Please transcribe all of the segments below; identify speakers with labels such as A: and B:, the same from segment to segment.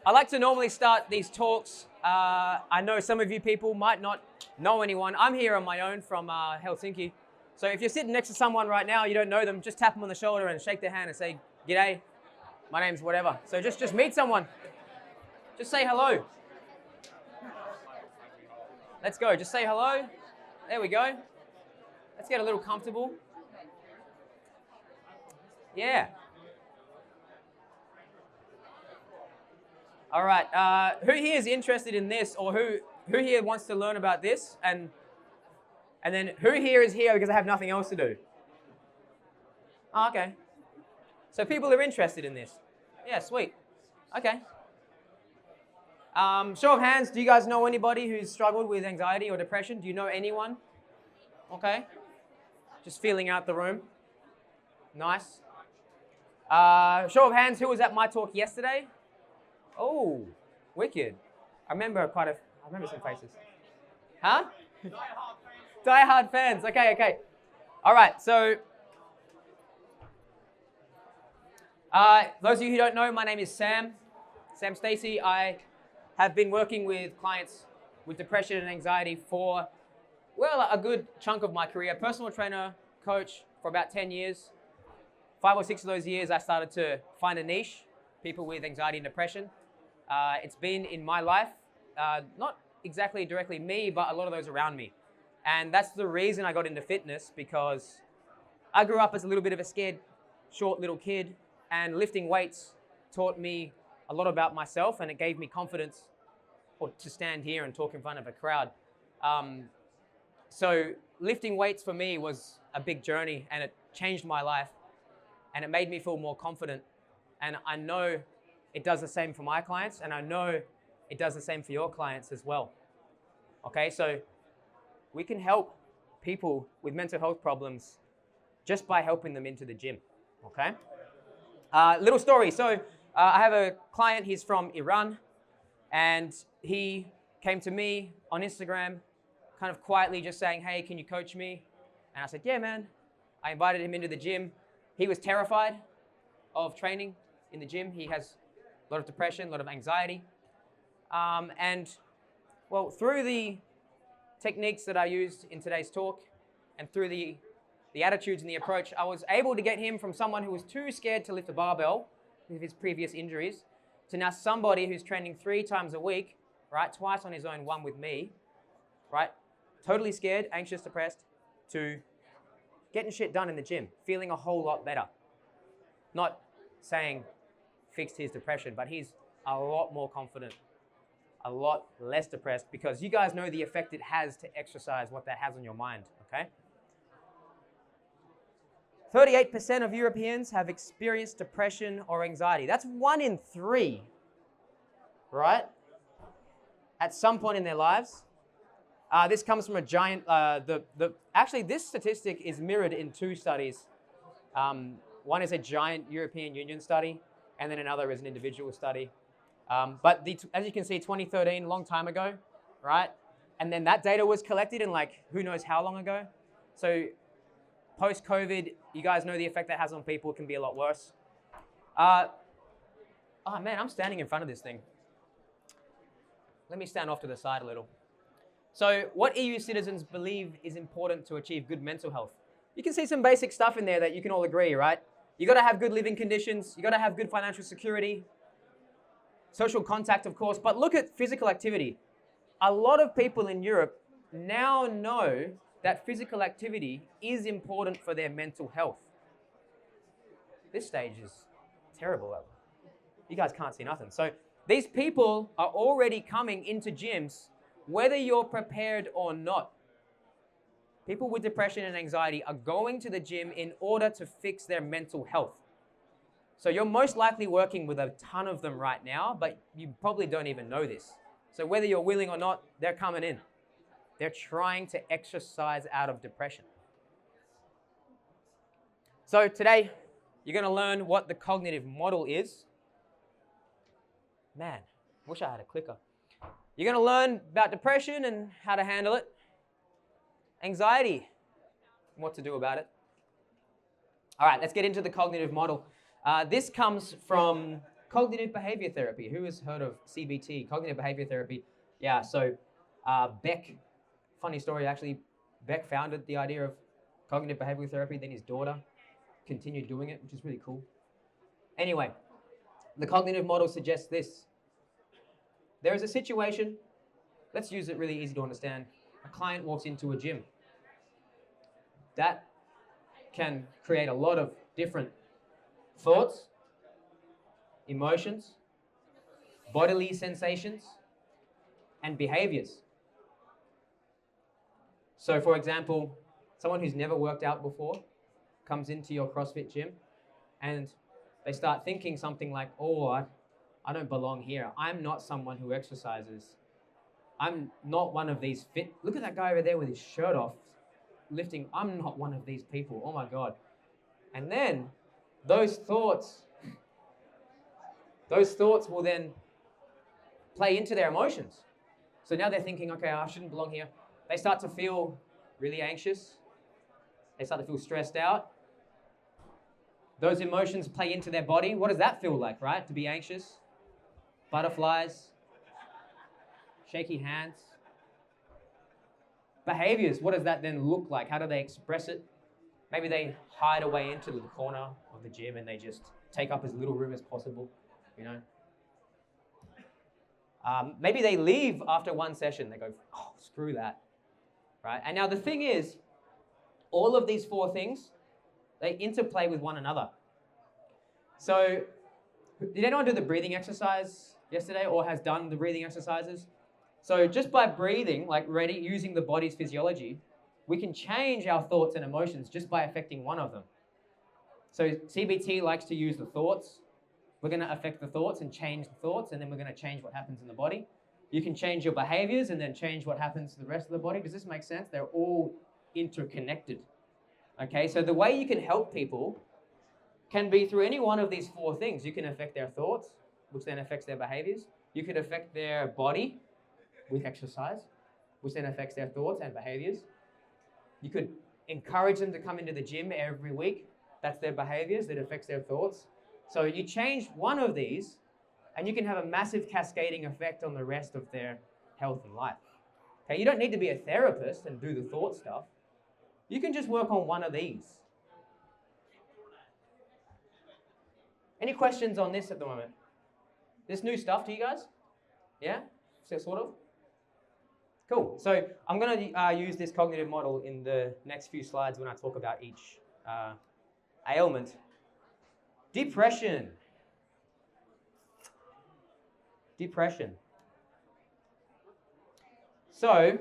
A: I like to normally start these talks. I know some of you people might not know anyone. I'm here on my own from Helsinki. So if you're sitting next to someone right now, you don't know them, just tap them on the shoulder and shake their hand and say, "G'day, my name's whatever." So just meet someone. Just say hello. Let's go. Just say hello. There we go. Let's get a little comfortable. Yeah. All right. Who here is interested in this, or who here wants to learn about this? And then who here is here because I have nothing else to do? Oh, okay. So people are interested in this. Yeah, sweet. Okay. Show of hands, do you guys know anybody who's struggled with anxiety or depression? Do you know anyone? Okay. Just feeling out the room. Nice. Show of hands, who was at my talk yesterday? Oh, wicked. I remember some faces. Huh? Die Hard fans. Okay. All right, so those of you who don't know, my name is Sam Stacey. I have been working with clients with depression and anxiety for, well, a good chunk of my career. Personal trainer, coach for about 10 years. 5 or 6 of those years, I started to find a niche, people with anxiety and depression. It's been in my life, not exactly directly me, but a lot of those around me. And that's the reason I got into fitness, because I grew up as a little bit of a scared, short little kid, and lifting weights taught me a lot about myself, and it gave me confidence to stand here and talk in front of a crowd. So lifting weights for me was a big journey, and it changed my life, and it made me feel more confident. And I know it does the same for my clients, and I know it does the same for your clients as well. Okay, so we can help people with mental health problems just by helping them into the gym, okay? Little story. So I have a client, he's from Iran, and he came to me on Instagram, kind of quietly just saying, "Hey, can you coach me?" And I said, "Yeah, man." I invited him into the gym. He was terrified of training in the gym. He has a lot of depression, a lot of anxiety. And well, through the techniques that I used in today's talk, and through the attitudes and the approach, I was able to get him from someone who was too scared to lift a barbell with his previous injuries, to now somebody who's training 3 times a week, right? Twice on his own, 1 with me, right? Totally scared, anxious, depressed, to getting shit done in the gym, feeling a whole lot better. Not saying fixed his depression, but he's a lot more confident, a lot less depressed, because you guys know the effect it has to exercise, what that has on your mind, okay? 38% of Europeans have experienced depression or anxiety. That's 1 in 3, right? At some point in their lives. This comes from a giant, actually this statistic is mirrored in 2 studies. One is a giant European Union study, and then another is an individual study. But as you can see, 2013, long time ago, right? And then that data was collected in like, who knows how long ago. So post-COVID, you guys know the effect that has on people. It can be a lot worse. Oh man, I'm standing in front of this thing. Let me stand off to the side a little. So what EU citizens believe is important to achieve good mental health? You can see some basic stuff in there that you can all agree, right? You gotta have good living conditions. You gotta have good financial security. Social contact, of course, but look at physical activity. A lot of people in Europe now know that physical activity is important for their mental health. This stage is terrible. You guys can't see nothing. So these people are already coming into gyms, whether you're prepared or not. People with depression and anxiety are going to the gym in order to fix their mental health. So you're most likely working with a ton of them right now, but you probably don't even know this. So whether you're willing or not, they're coming in. They're trying to exercise out of depression. So today, you're going to learn what the cognitive model is. Man, wish I had a clicker. You're going to learn about depression and how to handle it. Anxiety, and what to do about it. All right, let's get into the cognitive model. This comes from Cognitive behavior therapy. Who has heard of CBT, cognitive behavior therapy? Yeah, so Beck, funny story actually, Beck founded the idea of cognitive behavioral therapy, then his daughter continued doing it, which is really cool. Anyway, the cognitive model suggests this. There is a situation, let's use it really easy to understand. A client walks into a gym. That can create a lot of different thoughts, emotions, bodily sensations, and behaviors. So for example, someone who's never worked out before comes into your CrossFit gym and they start thinking something like, oh, I don't belong here. I'm not someone who exercises. I'm not one of these fit. Look at that guy over there with his shirt off, lifting. I'm not one of these people. Oh my God. And then those thoughts will then play into their emotions. So now they're thinking, okay, I shouldn't belong here. They start to feel really anxious. They start to feel stressed out. Those emotions play into their body. What does that feel like, right? To be anxious? Butterflies, shaky hands. Behaviors, what does that then look like? How do they express it? Maybe they hide away into the corner of the gym and they just take up as little room as possible, you know? Maybe they leave after one session. They go, oh, screw that, right? And now the thing is, all of these four things, they interplay with one another. So, did anyone do the breathing exercise yesterday or has done the breathing exercises? So just by breathing, like using the body's physiology, we can change our thoughts and emotions just by affecting one of them. So CBT likes to use the thoughts. We're going to affect the thoughts and change the thoughts, and then we're going to change what happens in the body. You can change your behaviors and then change what happens to the rest of the body. Does this make sense? They're all interconnected. Okay, so the way you can help people can be through any one of these four things. You can affect their thoughts, which then affects their behaviors. You could affect their body with exercise, which then affects their thoughts and behaviors. You could encourage them to come into the gym every week. That's their behaviors, that affects their thoughts. So you change one of these, and you can have a massive cascading effect on the rest of their health and life. Okay, you don't need to be a therapist and do the thought stuff. You can just work on one of these. Any questions on this at the moment? This new stuff to you guys? Yeah? So sort of? Cool. So I'm going to use this cognitive model in the next few slides when I talk about each ailment. Depression. Depression. So,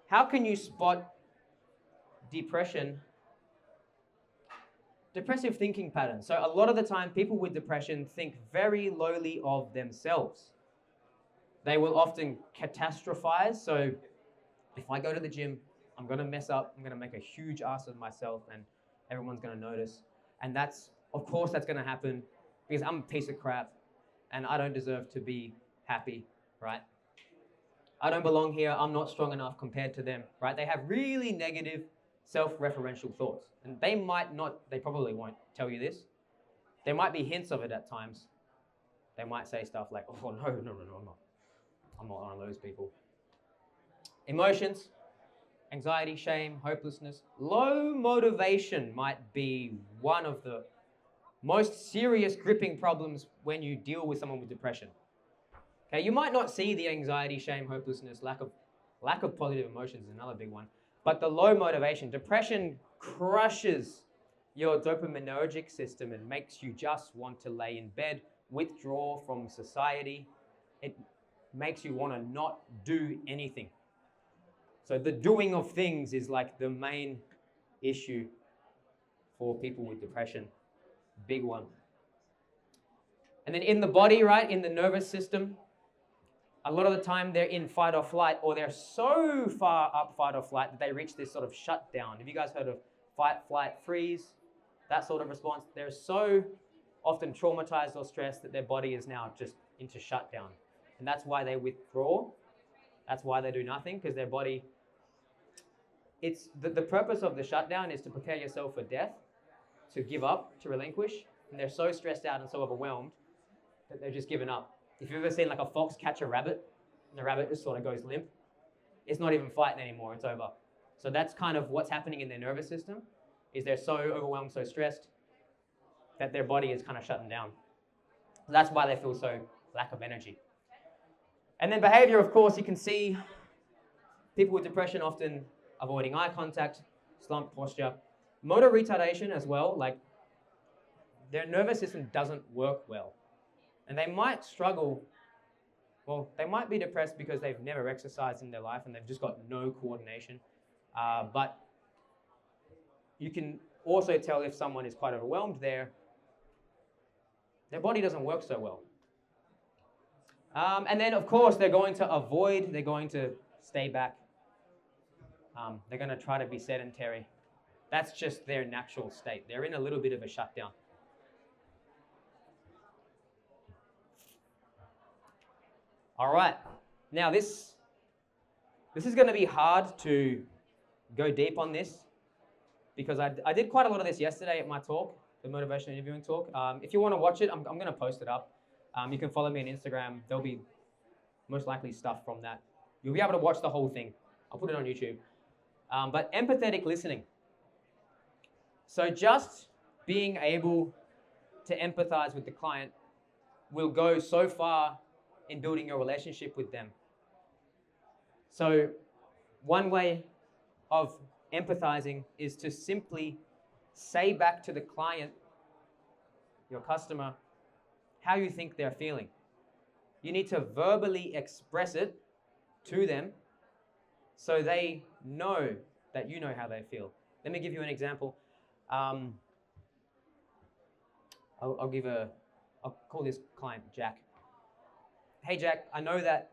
A: how can you spot depression? Depressive thinking patterns. So a lot of the time, people with depression think very lowly of themselves. They will often catastrophize. So if I go to the gym, I'm going to mess up. I'm going to make a huge ass of myself and everyone's going to notice. And that's, of course, that's going to happen because I'm a piece of crap and I don't deserve to be happy, right? I don't belong here. I'm not strong enough compared to them, right? They have really negative self-referential thoughts. And they probably won't tell you this. There might be hints of it at times. They might say stuff like, oh, no, I'm not. I'm not one of those people. Emotions, anxiety, shame, hopelessness. Low motivation might be one of the most serious gripping problems when you deal with someone with depression. Okay, you might not see the anxiety, shame, hopelessness, lack of positive emotions is another big one. But the low motivation, depression crushes your dopaminergic system and makes you just want to lay in bed, withdraw from society. It makes you want to not do anything. So the doing of things is like the main issue for people with depression. Big one. And then in the body, right, in the nervous system, a lot of the time they're in fight or flight, or they're so far up fight or flight that they reach this sort of shutdown. Have you guys heard of fight, flight, freeze? That sort of response. They're so often traumatized or stressed that their body is now just into shutdown. And that's why they withdraw. That's why they do nothing, because their body, it's the purpose of the shutdown is to prepare yourself for death, to give up, to relinquish. And they're so stressed out and so overwhelmed that they've just given up. If you've ever seen like a fox catch a rabbit, and the rabbit just sort of goes limp, it's not even fighting anymore, it's over. So that's kind of what's happening in their nervous system, is they're so overwhelmed, so stressed, that their body is kind of shutting down. That's why they feel so lack of energy. And then behavior, of course, you can see people with depression often avoiding eye contact, slumped posture, motor retardation as well, like their nervous system doesn't work well. And they might struggle, well, they might be depressed because they've never exercised in their life and they've just got no coordination. But you can also tell if someone is quite overwhelmed their body doesn't work so well. And then, of course, they're going to avoid, they're going to stay back. They're going to try to be sedentary. That's just their natural state. They're in a little bit of a shutdown. All right. Now, this is going to be hard to go deep on this because I did quite a lot of this yesterday at my talk, the motivational interviewing talk. If you want to watch it, I'm going to post it up. You can follow me on Instagram. There'll be most likely stuff from that. You'll be able to watch the whole thing. I'll put it on YouTube. But empathetic listening. So just being able to empathize with the client will go so far in building your relationship with them. So one way of empathizing is to simply say back to the client, your customer, how you think they're feeling. You need to verbally express it to them so they know that you know how they feel. Let me give you an example. I'll call this client Jack. Hey Jack, I know that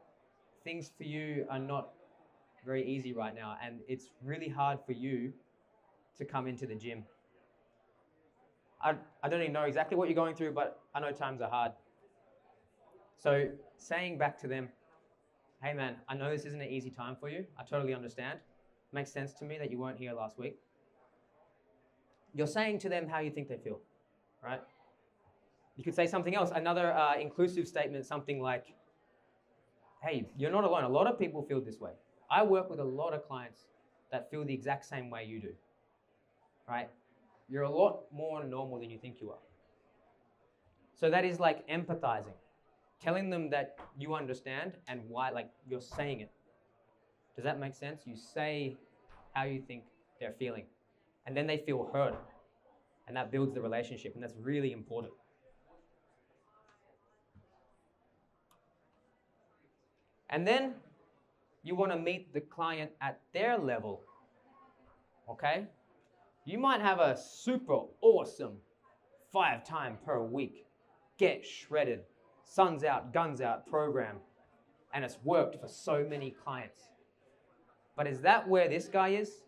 A: things for you are not very easy right now and it's really hard for you to come into the gym. I don't even know exactly what you're going through, but I know times are hard. So saying back to them, hey man, I know this isn't an easy time for you. I totally understand. Makes sense to me that you weren't here last week. You're saying to them how you think they feel, right? You could say something else, another inclusive statement, something like, hey, you're not alone. A lot of people feel this way. I work with a lot of clients that feel the exact same way you do, right? You're a lot more normal than you think you are. So that is like empathizing, telling them that you understand and why, like you're saying it. Does that make sense? You say how you think they're feeling, and then they feel heard, and that builds the relationship, and that's really important. And then you want to meet the client at their level, okay? You might have a super awesome 5 times per week, get shredded, suns out, guns out program, and it's worked for so many clients. But is that where this guy is?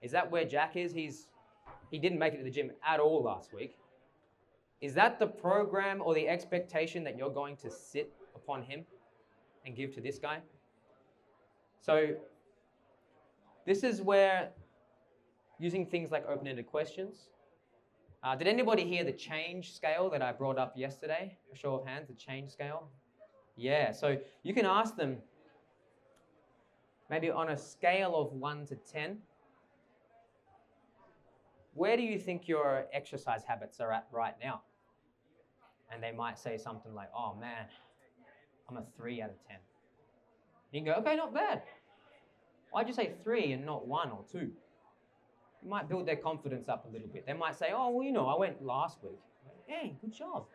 A: Is that where Jack is? He didn't make it to the gym at all last week. Is that the program or the expectation that you're going to sit upon him and give to this guy? So this is where using things like open-ended questions. Did anybody hear the change scale that I brought up yesterday? A show of hands, the change scale? Yeah, so you can ask them, maybe on a scale of 1 to 10, where do you think your exercise habits are at right now? And they might say something like, oh man, I'm a 3 out of 10. You can go, okay, not bad. Why'd you say 3 and not 1 or 2? You might build their confidence up a little bit. They might say, oh, well, I went last week. Hey, good job.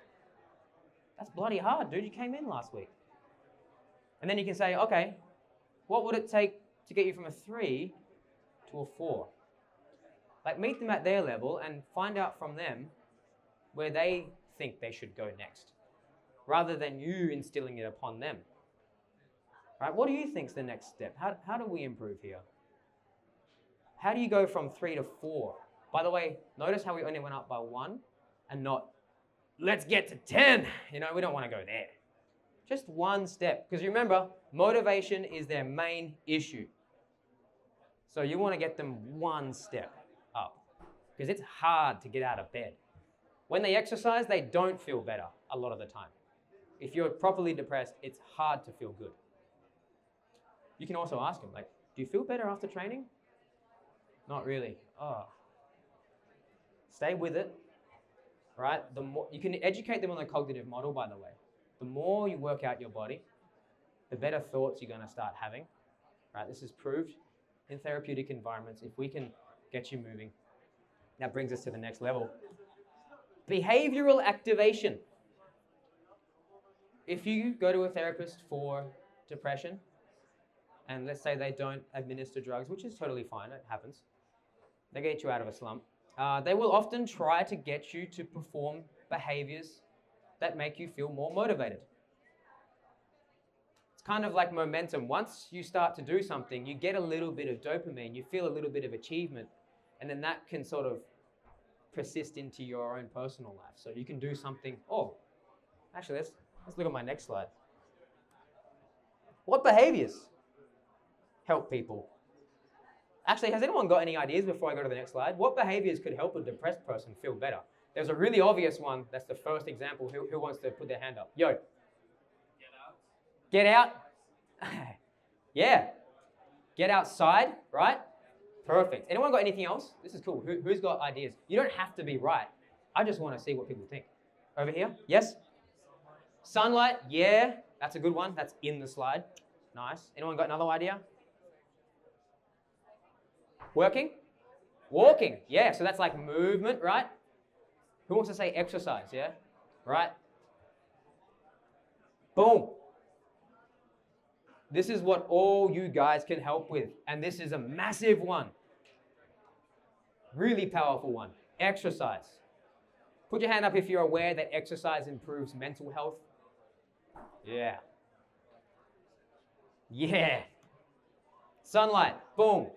A: That's bloody hard, dude. You came in last week. And then you can say, okay, what would it take to get you from a 3 to a 4? Like, meet them at their level and find out from them where they think they should go next, rather than you instilling it upon them. Right? What do you think's the next step? How do we improve here? How do you go from 3 to 4? By the way, notice how we only went up by 1 and not, let's get to 10. We don't want to go there. Just one step. Because remember, motivation is their main issue. So you want to get them one step up. Because it's hard to get out of bed. When they exercise, they don't feel better a lot of the time. If you're properly depressed, it's hard to feel good. You can also ask them, like, do you feel better after training? Not really. Oh. Stay with it, right? The more, you can educate them on the cognitive model, by the way. The more you work out your body, the better thoughts you're going to start having, right? This is proved in therapeutic environments. If we can get you moving, that brings us to the next level. Behavioral activation. If you go to a therapist for depression, and let's say they don't administer drugs, which is totally fine, it happens. They get you out of a slump. They will often try to get you to perform behaviors that make you feel more motivated. It's kind of like momentum. Once you start to do something, you get a little bit of dopamine, you feel a little bit of achievement, and then that can sort of persist into your own personal life. So you can do something. Oh, actually, let's look at my next slide. What behaviors help people? Actually, has anyone got any ideas before I go to the next slide? What behaviors could help a depressed person feel better? There's a really obvious one. That's the first example. Who wants to put their hand up? Yo. Get out. Yeah. Get outside, right? Perfect. Anyone got anything else? This is cool. Who's got ideas? You don't have to be right. I just want to see what people think. Over here? Yes? Sunlight? Yeah. That's a good one. That's in the slide. Nice. Anyone got another idea? Working? Walking. Yeah, so that's like movement, right? Who wants to say exercise, yeah? Right? Boom. This is what all you guys can help with. And this is a massive one. Really powerful one. Exercise. Put your hand up if you're aware that exercise improves mental health. Yeah. Yeah. Sunlight. Boom.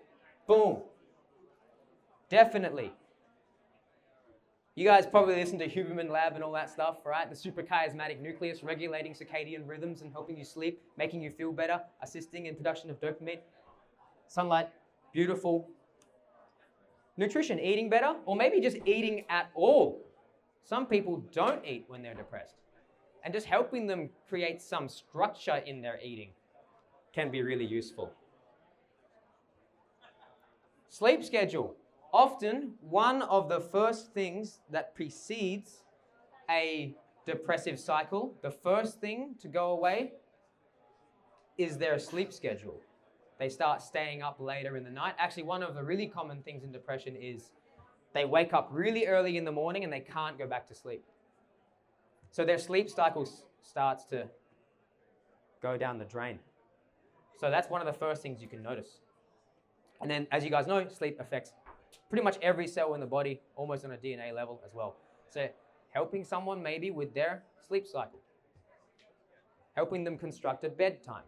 A: Boom. Definitely. You guys probably listen to Huberman Lab and all that stuff, right? The suprachiasmatic nucleus regulating circadian rhythms and helping you sleep, making you feel better, assisting in production of dopamine. Sunlight, beautiful. Nutrition, eating better, or maybe just eating at all. Some people don't eat when they're depressed. And just helping them create some structure in their eating can be really useful. Sleep schedule. Often, one of the first things that precedes a depressive cycle, the first thing to go away, is their sleep schedule. They start staying up later in the night. Actually, one of the really common things in depression is they wake up really early in the morning and they can't go back to sleep. So their sleep cycle starts to go down the drain. So that's one of the first things you can notice. And then, as you guys know, sleep affects pretty much every cell in the body, almost on a DNA level as well. So helping someone maybe with their sleep cycle. Helping them construct a bedtime.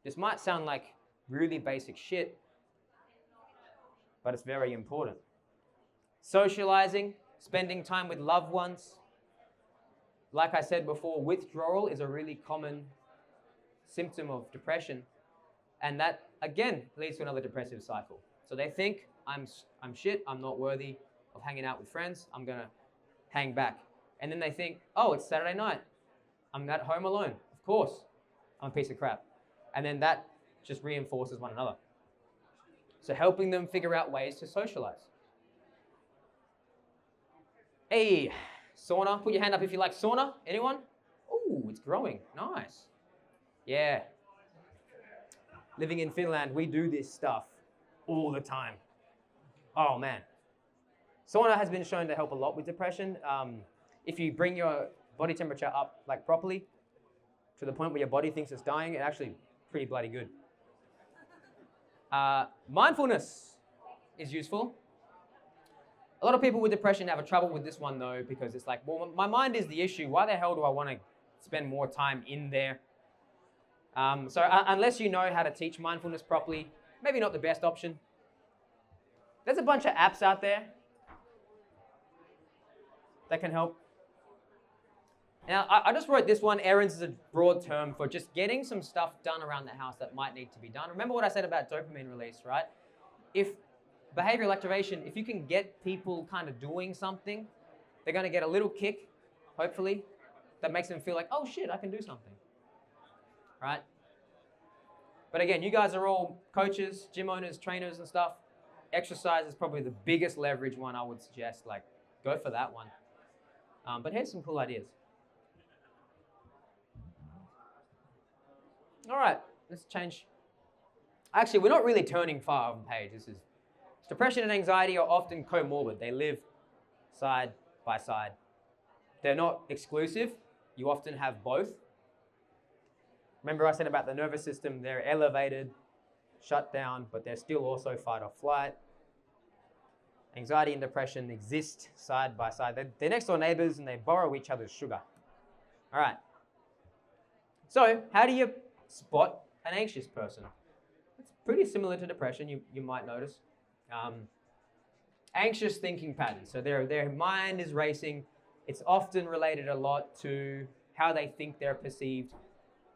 A: This might sound like really basic shit, but it's very important. Socializing, spending time with loved ones. Like I said before, withdrawal is a really common symptom of depression, and that, again, leads to another depressive cycle. So they think, I'm shit, I'm not worthy of hanging out with friends, I'm gonna hang back. And then they think, oh, it's Saturday night, I'm at home alone, of course, I'm a piece of crap. And then that just reinforces one another. So helping them figure out ways to socialize. Hey, sauna, put your hand up if you like sauna. Anyone? Ooh, it's growing, nice. Yeah. Living in Finland, we do this stuff all the time. Oh man. Sauna has been shown to help a lot with depression. If you bring your body temperature up like properly to the point where your body thinks it's dying, it's actually pretty bloody good. Mindfulness is useful. A lot of people with depression have a trouble with this one though, because it's like, well, my mind is the issue. Why the hell do I want to spend more time in there? So unless you know how to teach mindfulness properly, maybe not the best option. There's a bunch of apps out there that can help. Now, I just wrote this one. Errands is a broad term for just getting some stuff done around the house that might need to be done. Remember what I said about dopamine release, right? If behavioral activation, if you can get people kind of doing something, They're going to get a little kick, hopefully, that makes them feel like, oh shit, I can do something, right? But again, you guys are all coaches, gym owners, trainers and stuff. Exercise is probably the biggest leverage one I would suggest. Like, go for that one. But here's some cool ideas. All right, let's change. Actually, we're not really turning far off the page. Depression and anxiety are often comorbid. They live side by side. They're not exclusive. You often have both. Remember I said about the nervous system, they're elevated, shut down, but they're still also fight or flight. Anxiety and depression exist side by side. They're next door neighbors and they borrow each other's sugar. All right. So how do you spot an anxious person? It's pretty similar to depression, you might notice. Anxious thinking patterns. So their mind is racing. It's often related a lot to how they think they're perceived.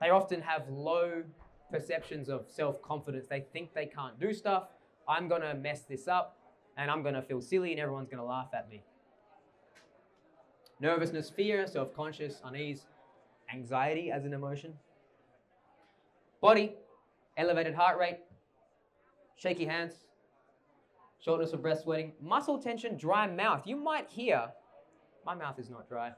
A: They often have low perceptions of self-confidence. They think they can't do stuff. I'm going to mess this up and I'm going to feel silly and everyone's going to laugh at me. Nervousness, fear, self-conscious, unease, anxiety as an emotion. Body, elevated heart rate, shaky hands, shortness of breath, sweating, muscle tension, dry mouth. You might hear, my mouth is not dry.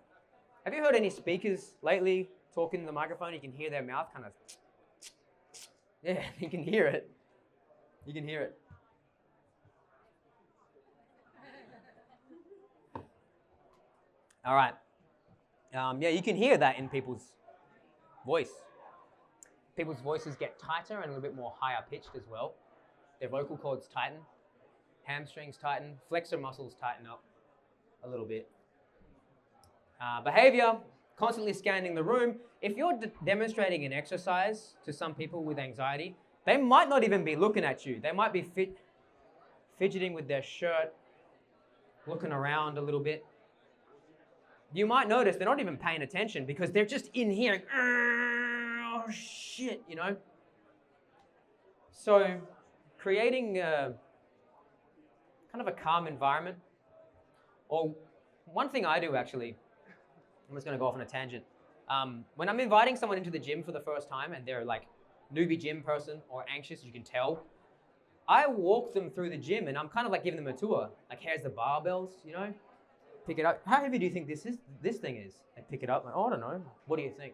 A: Have you heard any speakers lately talking to the microphone? You can hear their mouth kind of, yeah, you can hear it. You can hear it. All right. Yeah, you can hear that in people's voice. People's voices get tighter and a little bit more higher pitched as well. Their vocal cords tighten, hamstrings tighten, flexor muscles tighten up a little bit. Behavior, constantly scanning the room. If you're demonstrating an exercise to some people with anxiety, they might not even be looking at you. They might be fidgeting with their shirt, looking around a little bit. You might notice they're not even paying attention because they're just in here, oh shit, you know? So creating kind of a calm environment, or one thing I do actually, I'm just going to go off on a tangent. When I'm inviting someone into the gym for the first time and they're like newbie gym person or anxious, you can tell, I walk them through the gym and I'm kind of like giving them a tour. Like, here's the barbells, you know? Pick it up. How heavy do you think this thing is? They pick it up. Like, oh, I don't know. What do you think?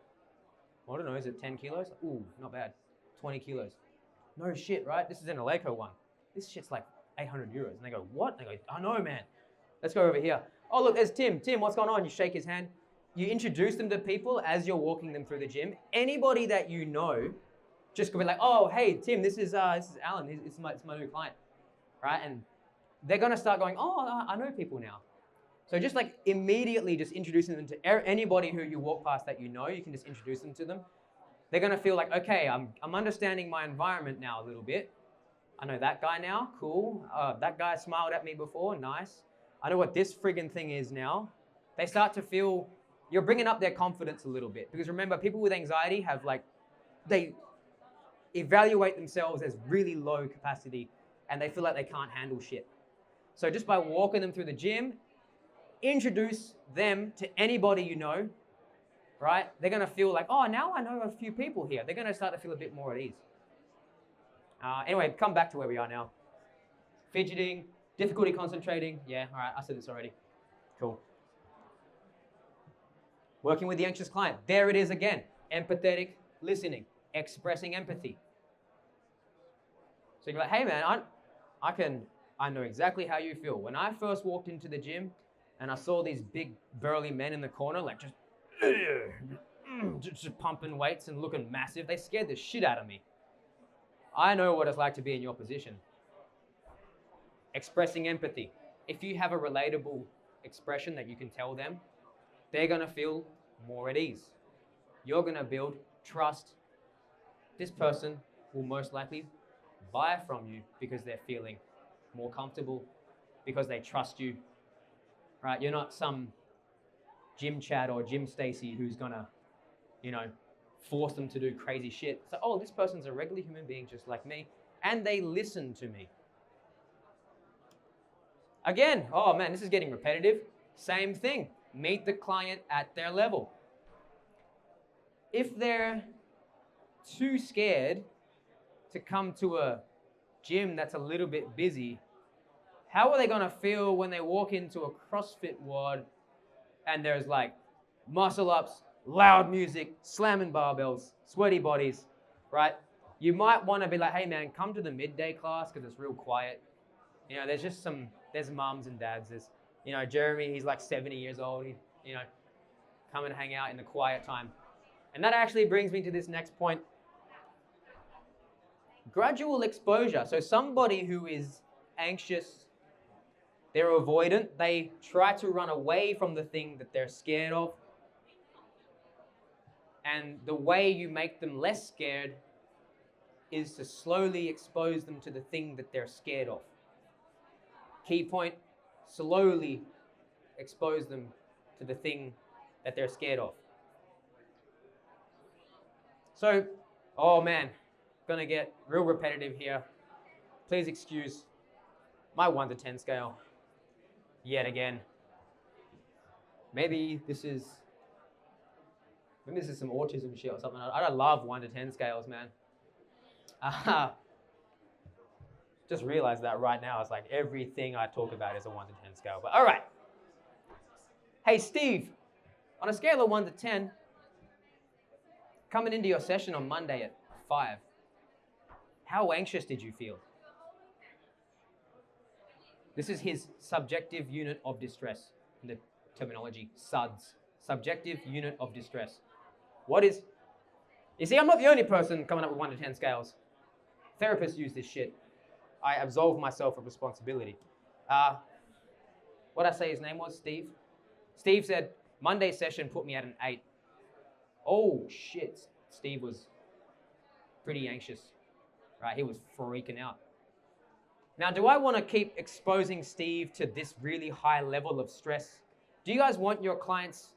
A: I don't know. Is it 10 kilos? Ooh, not bad. 20 kilos. No shit, right? This is an Eleiko one. This shit's like 800 euros. And they go, what? And they go, I know, man. Let's go over here. Oh, look, there's Tim. Tim, what's going on? You shake his hand. You introduce them to people as you're walking them through the gym. Anybody that you know, just go be like, oh, hey, Tim, this is Alan. It's my new client, right? And they're going to start going, oh, I know people now. So just like immediately just introducing them to anybody who you walk past that you know, you can just introduce them to them. They're going to feel like, okay, I'm understanding my environment now a little bit. I know that guy now, cool. That guy smiled at me before, nice. I know what this friggin' thing is now. They start to feel, you're bringing up their confidence a little bit. Because remember, people with anxiety have like, they evaluate themselves as really low capacity and they feel like they can't handle shit. So just by walking them through the gym, introduce them to anybody you know, right? They're going to feel like, oh, now I know a few people here. They're going to start to feel a bit more at ease. Anyway, come back to where we are now. Fidgeting, difficulty concentrating. Yeah, all right, I said this already. Cool. Working with the anxious client. There it is again. Empathetic listening, expressing empathy. So you're like, hey man, I know exactly how you feel. When I first walked into the gym and I saw these big burly men in the corner, like just pumping weights and looking massive, they scared the shit out of me. I know what it's like to be in your position. Expressing empathy. If you have a relatable expression that you can tell them, they're going to feel more at ease. You're going to build trust. This person will most likely buy from you because they're feeling more comfortable, because they trust you, right? You're not some Jim Chad or Jim Stacy who's going to, force them to do crazy shit. So, oh, this person's a regular human being just like me, and they listen to me. Again, oh man, this is getting repetitive. Same thing. Meet the client at their level. If they're too scared to come to a gym that's a little bit busy, how are they going to feel when they walk into a CrossFit ward and there's like muscle ups, loud music, slamming barbells, sweaty bodies, right? You might want to be like, hey man, come to the midday class because it's real quiet. You know, there's mums and dads. There's, you know, Jeremy, he's like 70 years old. He, you know, come and hang out in the quiet time. And that actually brings me to this next point. Gradual exposure. So somebody who is anxious, they're avoidant, they try to run away from the thing that they're scared of. And the way you make them less scared is to slowly expose them to the thing that they're scared of. Key point, slowly expose them to the thing that they're scared of. So, oh man, gonna get real repetitive here. Please excuse my 1 to 10 scale yet again. Maybe this is some autism shit or something. I love 1 to 10 scales, man. Just realized that right now. It's like everything I talk about is a 1 to 10 scale. But all right. Hey, Steve, on a scale of 1 to 10, coming into your session on Monday at 5, how anxious did you feel? This is his subjective unit of distress, in the terminology, SUDS, subjective unit of distress. What is, you see, I'm not the only person coming up with 1 to 10 scales. Therapists use this shit. I absolve myself of responsibility. What did I say his name was? Steve? Steve said, Monday session put me at an 8. Oh shit, Steve was pretty anxious, right? He was freaking out. Now, do I want to keep exposing Steve to this really high level of stress? Do you guys want your clients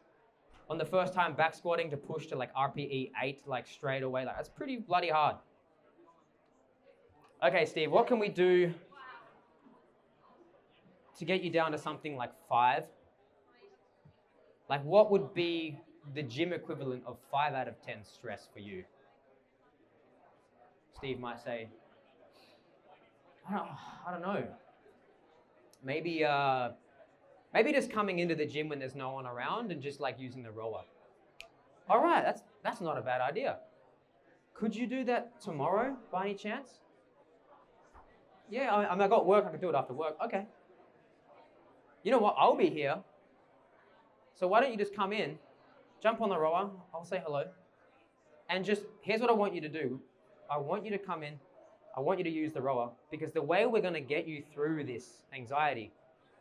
A: on the first time back squatting to push to like RPE 8 like straight away? Like that's pretty bloody hard. Okay, Steve, what can we do to get you down to something like 5? Like what would be the gym equivalent of 5 out of 10 stress for you? Steve might say, I don't know. Maybe just coming into the gym when there's no one around and just like using the rower. All right, that's not a bad idea. Could you do that tomorrow by any chance? Yeah, I mean, I got work, I could do it after work. Okay. You know what, I'll be here. So why don't you just come in, jump on the rower, I'll say hello. And just, here's what I want you to do. I want you to come in, I want you to use the rower, because the way we're gonna get you through this anxiety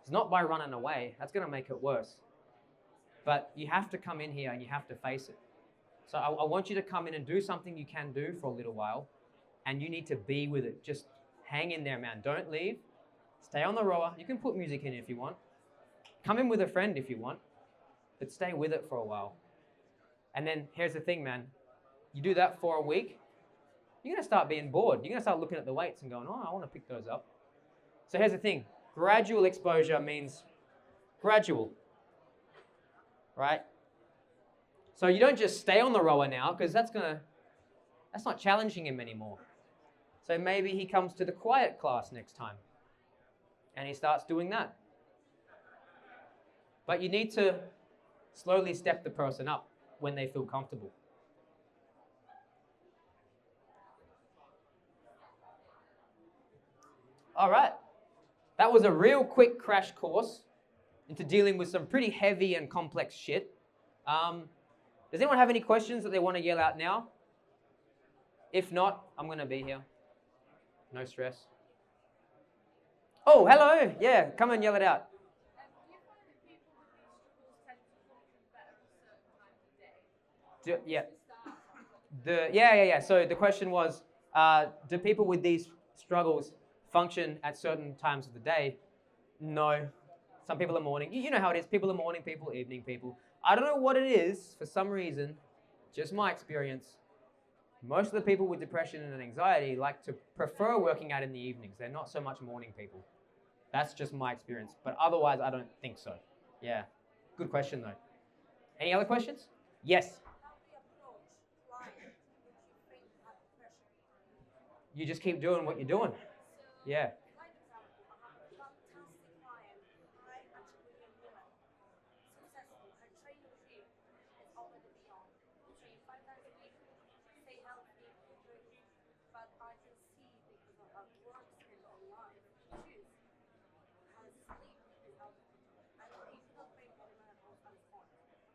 A: is not by running away. That's gonna make it worse. But you have to come in here and you have to face it. So I want you to come in and do something you can do for a little while, and you need to be with it. Just hang in there, man. Don't leave. Stay on the rower. You can put music in if you want. Come in with a friend if you want, but stay with it for a while. And then here's the thing, man. You do that for a week, you're gonna start being bored. You're gonna start looking at the weights and going, oh, I wanna pick those up. So here's the thing. Gradual exposure means gradual, right? So you don't just stay on the rower now, because that's not challenging him anymore. So maybe he comes to the quiet class next time and he starts doing that. But you need to slowly step the person up when they feel comfortable. All right, that was a real quick crash course into dealing with some pretty heavy and complex shit. Does anyone have any questions that they want to yell out now? If not, I'm going to be here. No stress. Oh, hello. Yeah, come and yell it out. Yeah. So the question was, do people with these struggles function at certain times of the day? No. Some people are morning. You know how it is. People are morning people, evening people. I don't know what it is. For some reason, just my experience, most of the people with depression and anxiety like to prefer working out in the evenings. They're not so much morning people. That's just my experience. But otherwise, I don't think so. Yeah. Good question, though. Any other questions? Yes. You just keep doing what you're doing. Yeah.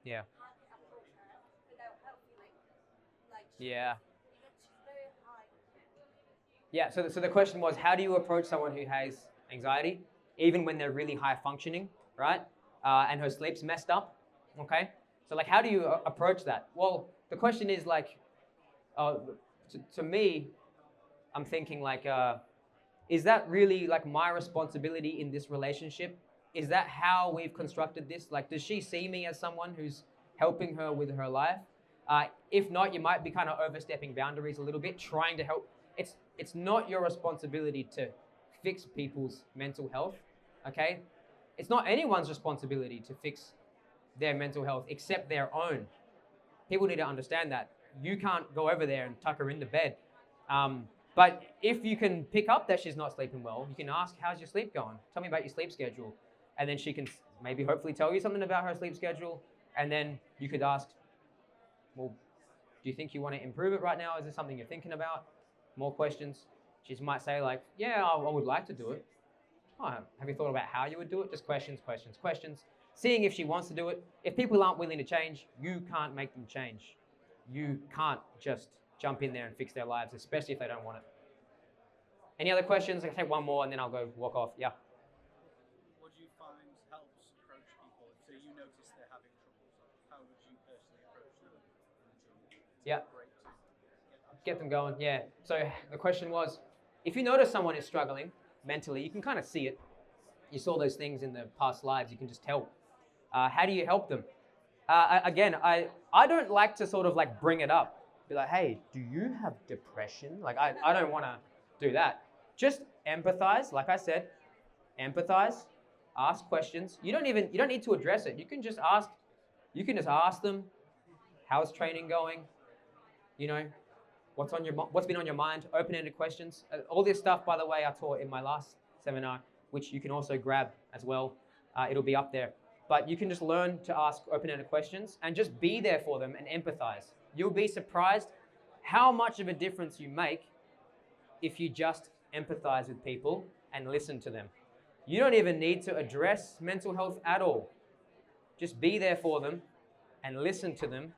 A: Yeah. Yeah. Yeah, so the question was, how do you approach someone who has anxiety, even when they're really high functioning, right? And her sleep's messed up, okay? So like, how do you approach that? Well, the question is like, to me, I'm thinking like, is that really like my responsibility in this relationship? Is that how we've constructed this? Like, does she see me as someone who's helping her with her life? If not, you might be kind of overstepping boundaries a little bit, trying to help. It's not your responsibility to fix people's mental health, okay? It's not anyone's responsibility to fix their mental health except their own. People need to understand that. You can't go over there and tuck her into bed. But if you can pick up that she's not sleeping well, you can ask, how's your sleep going? Tell me about your sleep schedule. And then she can maybe hopefully tell you something about her sleep schedule. And then you could ask, well, do you think you want to improve it right now? Is this something you're thinking about? More questions. She might say like, yeah, I would like to do it. Oh, have you thought about how you would do it? Just questions, questions, questions. Seeing if she wants to do it. If people aren't willing to change, you can't make them change. You can't just jump in there and fix their lives, especially if they don't want it. Any other questions? I can take one more and then I'll go walk off. Yeah.
B: What do you find helps approach people? So you notice they're having trouble. How would you personally approach them?
A: Yeah. Get them going. Yeah. So the question was, if you notice someone is struggling mentally, you can kind of see it. You saw those things in the past slides. You can just tell. How do you help them? Again, I don't like to sort of like bring it up. Be like, hey, do you have depression? Like, I don't want to do that. Just empathize. Like I said, empathize. Ask questions. You don't need to address it. You can just ask. You can just ask them, how's training going? You know, what's been on your mind? Open-ended questions. All this stuff, by the way, I taught in my last seminar, which you can also grab as well. It'll be up there. But you can just learn to ask open-ended questions and just be there for them and empathize. You'll be surprised how much of a difference you make if you just empathize with people and listen to them. You don't even need to address mental health at all. Just be there for them and listen to them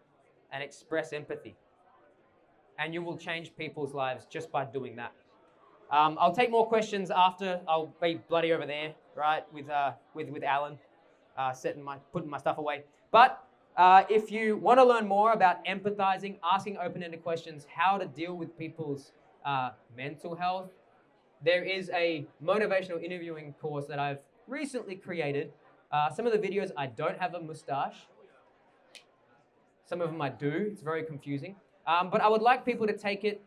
A: and express empathy. And you will change people's lives just by doing that. I'll take more questions after. I'll be bloody over there, right, with Alan, putting my stuff away. But if you want to learn more about empathizing, asking open-ended questions, how to deal with people's mental health, there is a motivational interviewing course that I've recently created. Some of the videos I don't have a mustache. Some of them I do. It's very confusing. But I would like people to take it,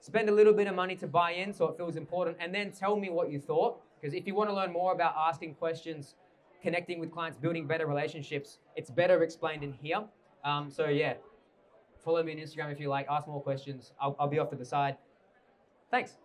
A: spend a little bit of money to buy in so it feels important, and then tell me what you thought. Because if you want to learn more about asking questions, connecting with clients, building better relationships, it's better explained in here. So yeah, follow me on Instagram if you like, ask more questions. I'll be off to the side. Thanks.